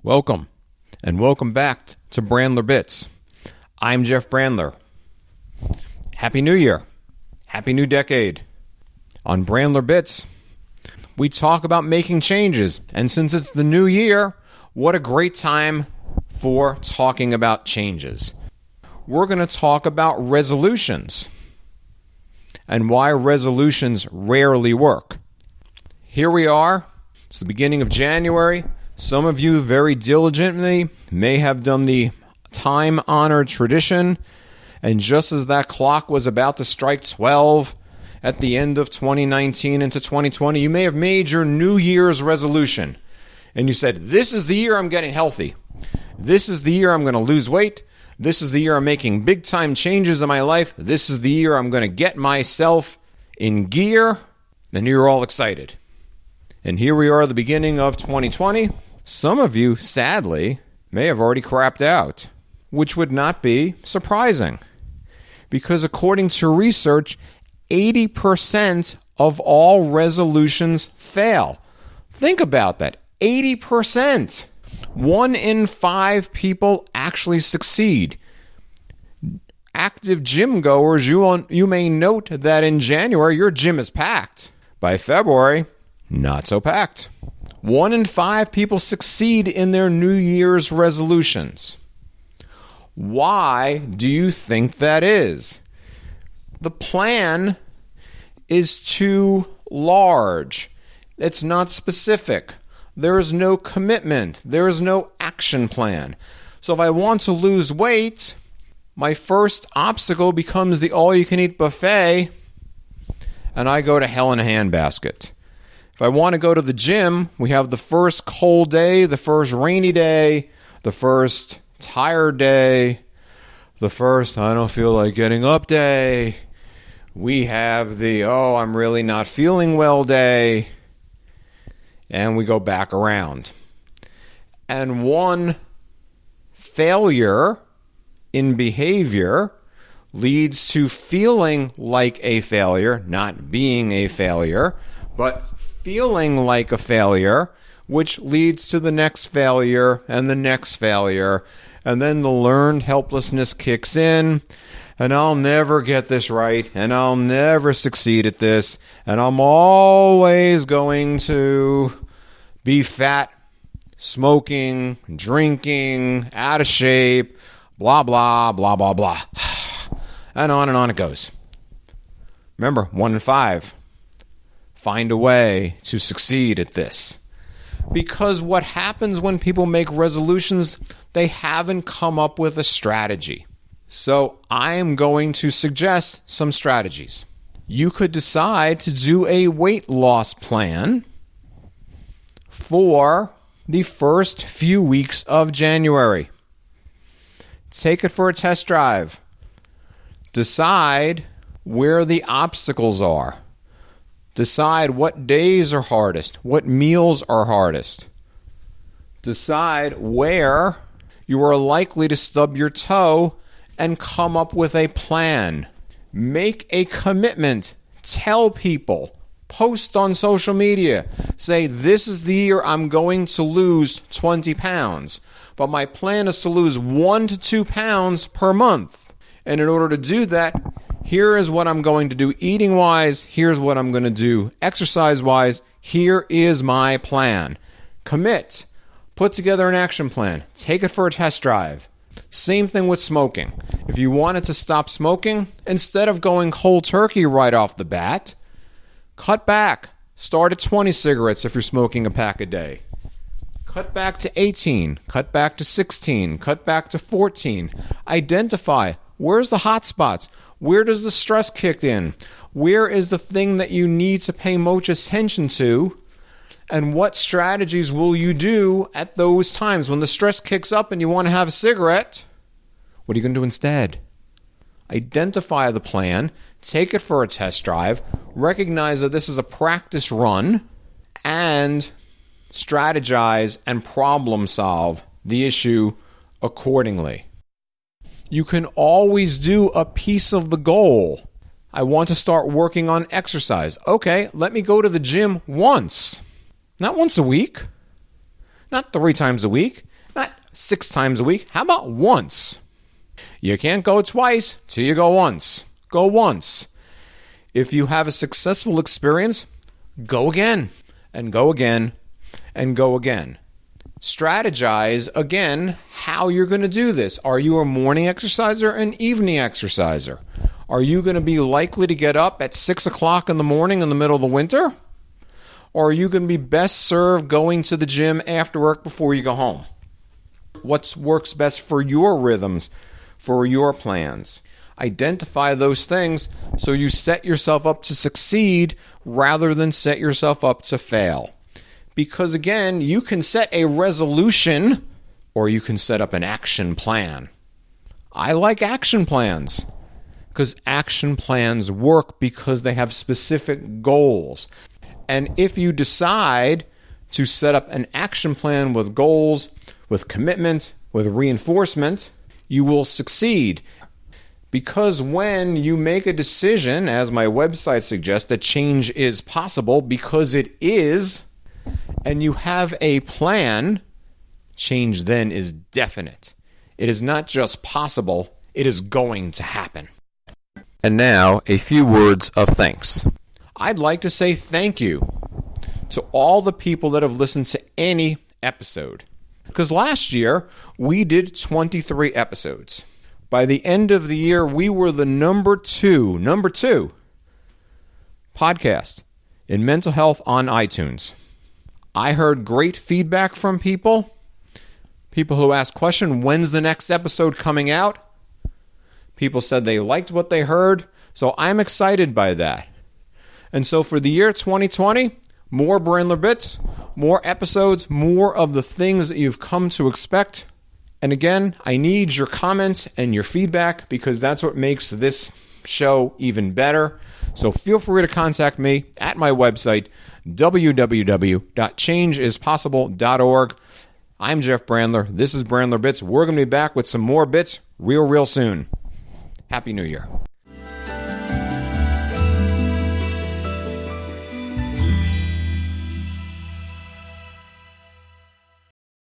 Welcome, and welcome back to Brandler Bits. I'm Jeff Brandler. Happy New Year. Happy New Decade. On Brandler Bits, we talk about making changes, and since it's the new year, what a great time for talking about changes. We're going to talk about resolutions and why resolutions rarely work. Here we are. It's the beginning of January. Some of you very diligently may have done the time-honored tradition, and just as that clock was about to strike 12 at the end of 2019 into 2020, you may have made your New Year's resolution, and you said, this is the year I'm getting healthy. This is the year I'm going to lose weight. This is the year I'm making big-time changes in my life. This is the year I'm going to get myself in gear. And you're all excited. And here we are at the beginning of 2020. Some of you, sadly, may have already crapped out, which would not be surprising. Because according to research, 80% of all resolutions fail. Think about that. 80%. 1 in 5 people actually succeed. Active gym goers, you may note that in January, your gym is packed. By February, not so packed. 1 in 5 people succeed in their New Year's resolutions. Why do you think that is? The plan is too large. It's not specific. There is no commitment. There is no action plan. So if I want to lose weight, my first obstacle becomes the all-you-can-eat buffet, and I go to hell in a handbasket. If I want to go to the gym, we have the first cold day, the first rainy day, the first tired day, the first I don't feel like getting up day. We have the I'm really not feeling well day. And we go back around. And one failure in behavior leads to feeling like a failure, not being a failure, but feeling like a failure, which leads to the next failure and the next failure. And then the learned helplessness kicks in, and I'll never get this right, and I'll never succeed at this, and I'm always going to be fat, smoking, drinking, out of shape, blah, blah, blah, blah, blah. And on it goes. Remember, 1 in 5. Find a way to succeed at this. Because what happens when people make resolutions, they haven't come up with a strategy. So I am going to suggest some strategies. You could decide to do a weight loss plan for the first few weeks of January. Take it for a test drive. Decide where the obstacles are. Decide what days are hardest, what meals are hardest. Decide where you are likely to stub your toe and come up with a plan. Make a commitment. Tell people. Post on social media. Say, this is the year I'm going to lose 20 pounds. But my plan is to lose 1 to 2 pounds per month. And in order to do that, here is what I'm going to do eating-wise. Here's what I'm going to do exercise-wise. Here is my plan. Commit. Put together an action plan. Take it for a test drive. Same thing with smoking. If you wanted to stop smoking, instead of going cold turkey right off the bat, cut back. Start at 20 cigarettes if you're smoking a pack a day. Cut back to 18. Cut back to 16. Cut back to 14. Identify. Where's the hot spots? Where does the stress kick in? Where is the thing that you need to pay most attention to? And what strategies will you do at those times? When the stress kicks up and you want to have a cigarette, what are you going to do instead? Identify the plan, take it for a test drive, recognize that this is a practice run, and strategize and problem solve the issue accordingly. You can always do a piece of the goal. I want to start working on exercise. Okay, let me go to the gym once. Not once a week. Not 3 times a week. 6 times a week. How about once? You can't go twice till you go once. Go once. If you have a successful experience, go again, and go again, and go again. Strategize, again, how you're going to do this. Are you a morning exerciser, an evening exerciser? Are you going to be likely to get up at 6 o'clock in the morning in the middle of the winter? Or are you going to be best served going to the gym after work before you go home? What works best for your rhythms, for your plans? Identify those things so you set yourself up to succeed rather than set yourself up to fail. Because again, you can set a resolution or you can set up an action plan. I like action plans because action plans work because they have specific goals. And if you decide to set up an action plan with goals, with commitment, with reinforcement, you will succeed. Because when you make a decision, as my website suggests, that change is possible, because it is, and you have a plan, change then is definite. It is not just possible, it is going to happen. And now, a few words of thanks. I'd like to say thank you to all the people that have listened to any episode. Because last year, we did 23 episodes. By the end of the year, we were the number two podcast in mental health on iTunes. I heard great feedback from people who asked questions, when's the next episode coming out? People said they liked what they heard, so I'm excited by that. And so for the year 2020, more Brandler Bits, more episodes, more of the things that you've come to expect. And again, I need your comments and your feedback because that's what makes this show even better. So feel free to contact me at my website, www.changeispossible.org. I'm Jeff Brandler. This is Brandler Bits. We're going to be back with some more bits real soon. Happy New Year.